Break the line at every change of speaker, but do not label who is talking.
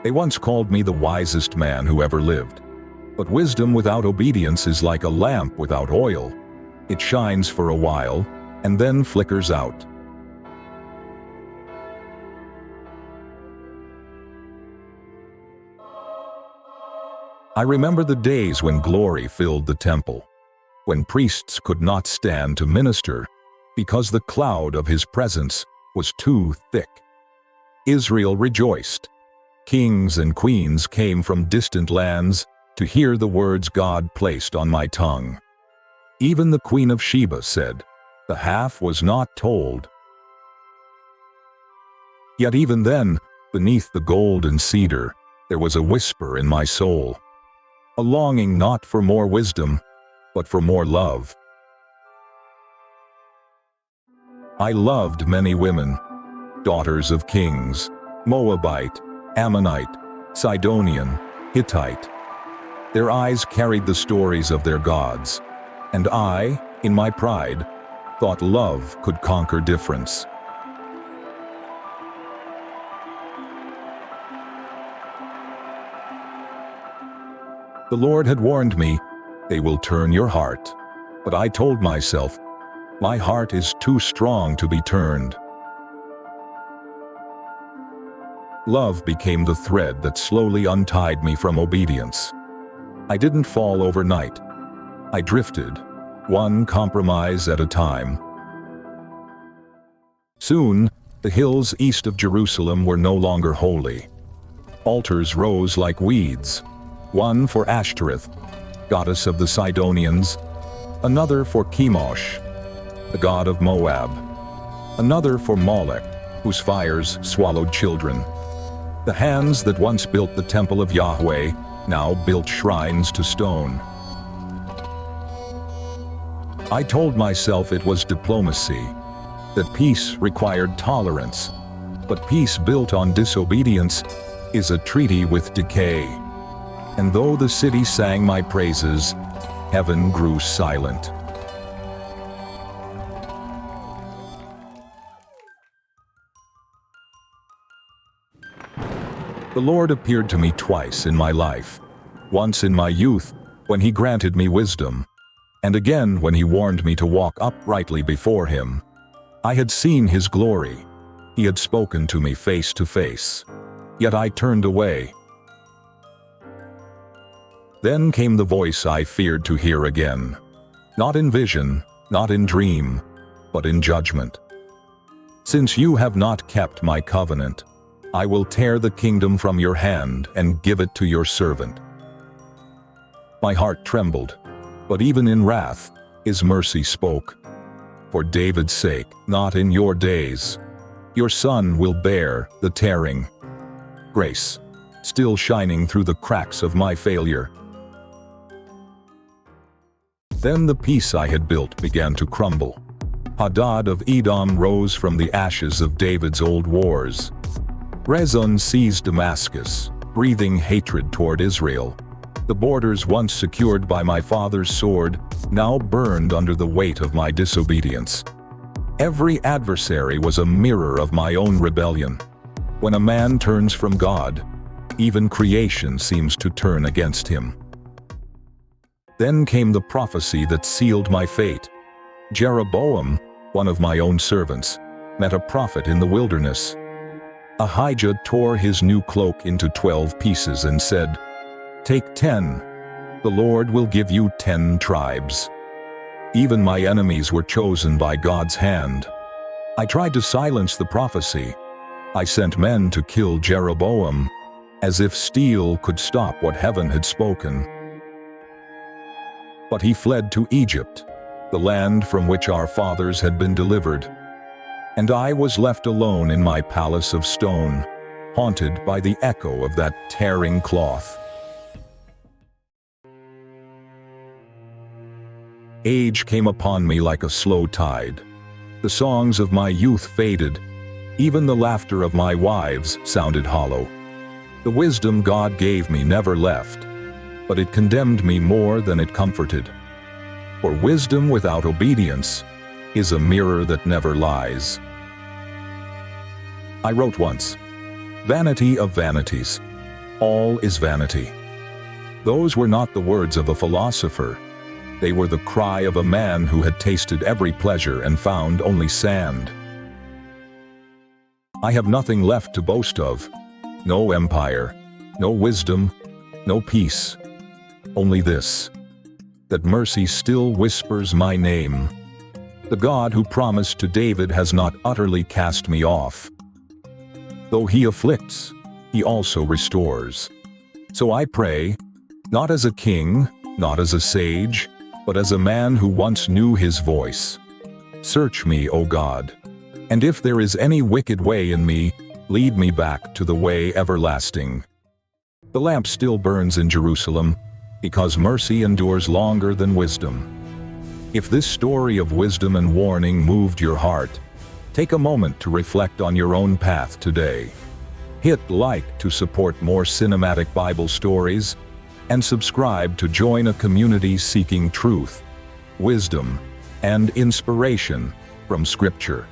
They once called me the wisest man who ever lived. But wisdom without obedience is like a lamp without oil. It shines for a while, and then flickers out. I remember the days when glory filled the temple, when priests could not stand to minister because the cloud of his presence was too thick. Israel rejoiced. Kings and queens came from distant lands to hear the words God placed on my tongue. Even the Queen of Sheba said, "The half was not told." Yet even then, beneath the golden cedar, there was a whisper in my soul, a longing not for more wisdom, but for more love. I loved many women, daughters of kings, Moabite, Ammonite, Sidonian, Hittite. Their eyes carried the stories of their gods, and I, in my pride, thought love could conquer difference. The Lord had warned me, "They will turn your heart." But I told myself, my heart is too strong to be turned. Love became the thread that slowly untied me from obedience. I didn't fall overnight. I drifted, one compromise at a time. Soon, the hills east of Jerusalem were no longer holy. Altars rose like weeds, one for Ashtoreth, goddess of the Sidonians, another for Chemosh, the god of Moab, another for Molech, whose fires swallowed children. The hands that once built the temple of Yahweh now built shrines to stone. I told myself it was diplomacy, that peace required tolerance, but peace built on disobedience is a treaty with decay. And though the city sang my praises, heaven grew silent. The Lord appeared to me twice in my life, once in my youth when he granted me wisdom, and again when he warned me to walk uprightly before him. I had seen his glory. He had spoken to me face to face, yet I turned away. Then came the voice I feared to hear again, not in vision, not in dream, but in judgment. "Since you have not kept my covenant, I will tear the kingdom from your hand and give it to your servant." My heart trembled, but even in wrath, his mercy spoke. "For David's sake, not in your days. Your son will bear the tearing." Grace, still shining through the cracks of my failure. Then the peace I had built began to crumble. Hadad of Edom rose from the ashes of David's old wars. Rezon seized Damascus, breathing hatred toward Israel. The borders once secured by my father's sword now burned under the weight of my disobedience. Every adversary was a mirror of my own rebellion. When a man turns from God, even creation seems to turn against him. Then came the prophecy that sealed my fate. Jeroboam, one of my own servants, met a prophet in the wilderness. Ahijah tore his new cloak into 12 pieces and said, "Take 10. The Lord will give you 10 tribes." Even my enemies were chosen by God's hand. I tried to silence the prophecy. I sent men to kill Jeroboam, as if steel could stop what heaven had spoken. But he fled to Egypt, the land from which our fathers had been delivered. And I was left alone in my palace of stone, haunted by the echo of that tearing cloth. Age came upon me like a slow tide. The songs of my youth faded. Even the laughter of my wives sounded hollow. The wisdom God gave me never left, but it condemned me more than it comforted. For wisdom without obedience is a mirror that never lies. I wrote once, "Vanity of vanities, All is vanity. Those were not the words of a philosopher. They were the cry of a man who had tasted every pleasure and found only sand. I have nothing left to boast of. No empire, no wisdom, no peace. Only this, that mercy still whispers my name. The God who promised to David has not utterly cast me off. Though he afflicts, he also restores. So I pray, not as a king, not as a sage, but as a man who once knew his voice. Search me, O God, and if there is any wicked way in me, lead me back to the way everlasting. The lamp still burns in Jerusalem, because mercy endures longer than wisdom. If this story of wisdom and warning moved your heart, take a moment to reflect on your own path today. Hit like to support more cinematic Bible stories, and subscribe to join a community seeking truth, wisdom, and inspiration from Scripture.